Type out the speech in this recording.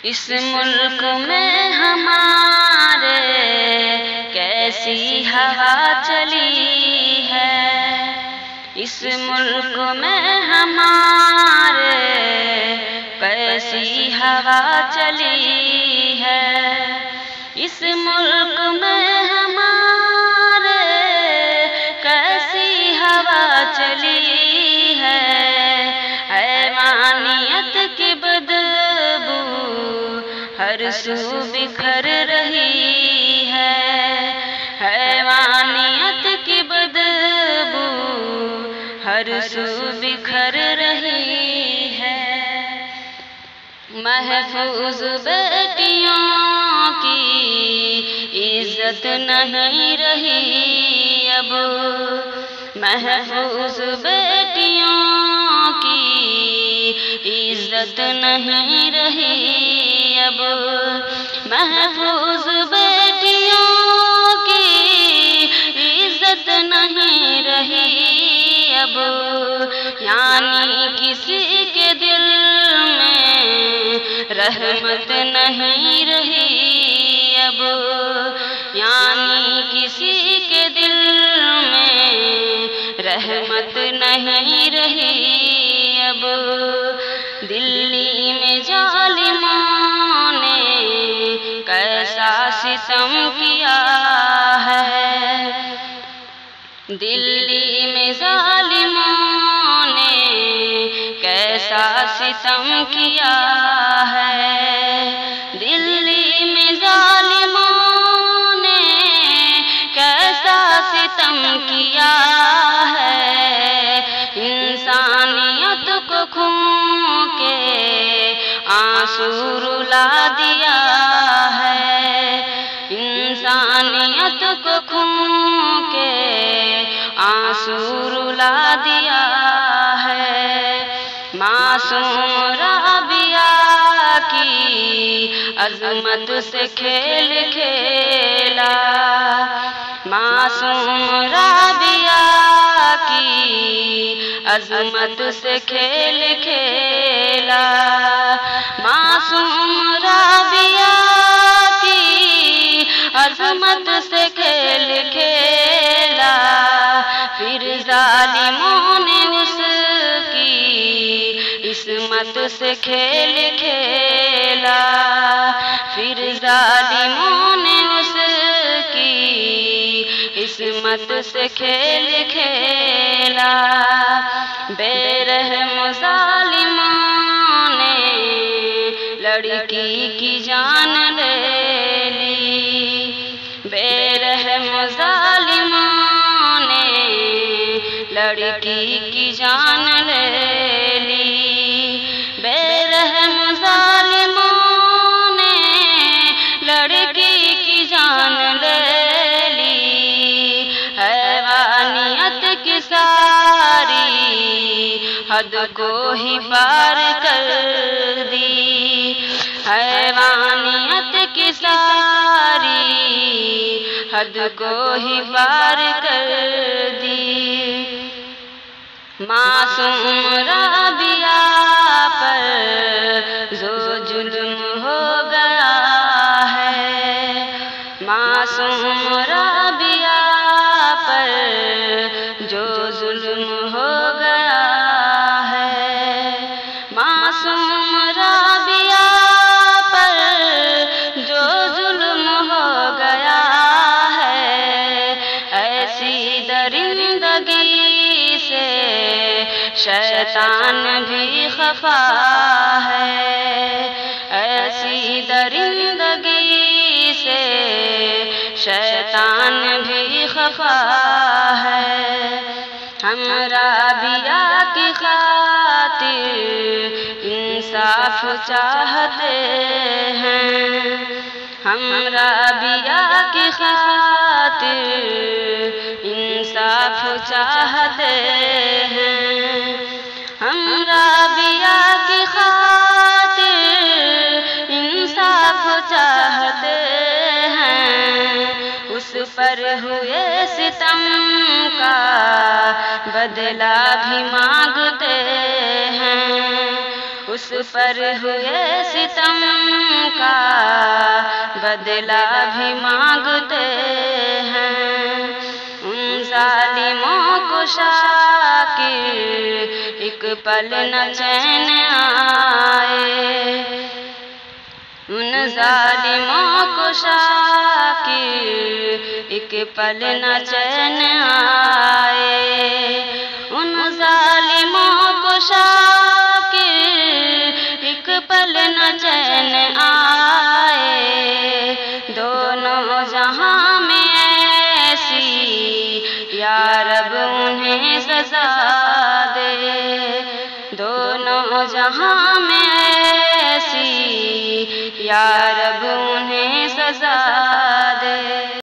اس ملک میں ہمارے کیسی ہوا چلی ہے، اس ملک میں ہمارے کیسی ہوا چلی ہے، اس ملک میں ہمارے کیسی ہوا چلی ہے، حیوانیت کی بدبو ہر سو بکھر رہی ہے، حیوانیت کی بدبو ہر سو بکھر رہی ہے، محفوظ بیٹیوں کی عزت نہیں رہی اب، محفوظ بیٹیوں کی عزت نہیں رہی اب، محفوظ بیٹیوں کی عزت نہیں رہی اب، یعنی کسی کے دل میں رحمت نہیں رہی اب، یعنی کسی کے دل میں رحمت نہیں رہی اب، دلی میں ظالموں نے کیسا ستم کیا ہے، دلی میں ظالموں نے کیسا ستم کیا ہے، دلی میں ظالموں نے کیسا ستم کیا ہے، انسانیت کو خون کے آنسو رلا دیا ہے، انسانیت کو خون کے آنسو رلا دیا ہے، معصوم رابعہ کی عظمت سے کھیل کھیلا، معصوم رابعہ کی عظمت سے کھیل کھیلا، معصوم رابعہ کی عظمت سے کھیل کھیلا، پھر ظالموں نے اس کی عصمت سے کھیل کھیلا، پھر ظالموں نے اس کی عصمت سے کھیل کھیلا، بے رحم ظالموں نے لڑکی کی جان لے لی، بے رحم ظالموں نے لڑکی کی جان لے لی، بے رحم ظالموں نے لڑکی کی جان لے لی، حیوانیت کی ساری حد کو ہی پار کر دی، حیوانیت کی ساری حد کو ہی پار کر دی، معصوم رابعہ پر جو ظلم ہو گیا ہے، معصوم رابعہ پر جو ظلم ہو گیا ہے، معصوم رابعہ پر جو ظلم ہو گیا ہے، ایسی درندگی سے شیطان بھی خفا ہے، ایسی درندگی سے شیطان بھی خفا ہے، ہم رابعہ کی خاطر انصاف چاہتے ہیں، ہم رابعہ کی خاطر انصاف چاہتے ہیں، ہم رابعہ کی خاطر انصاف چاہتے ہیں، اس پر ہوئے ستم کا بدلہ بھی مانگتے ہیں، اس پر ہوئے ستم کا بدلہ بھی مانگتے ہیں۔ ان ظالموں کو شاکر ایک پل نہ چین آئے، ان ظالموں کو شاکر ایک پل نہ چین آئے، ان ظالموں کو شاکر ایک پل نہ چین آئے۔ دونوں جہاں میں ایسی یا رب انہیں سزا دے، دونوں جہاں میں ایسی یا رب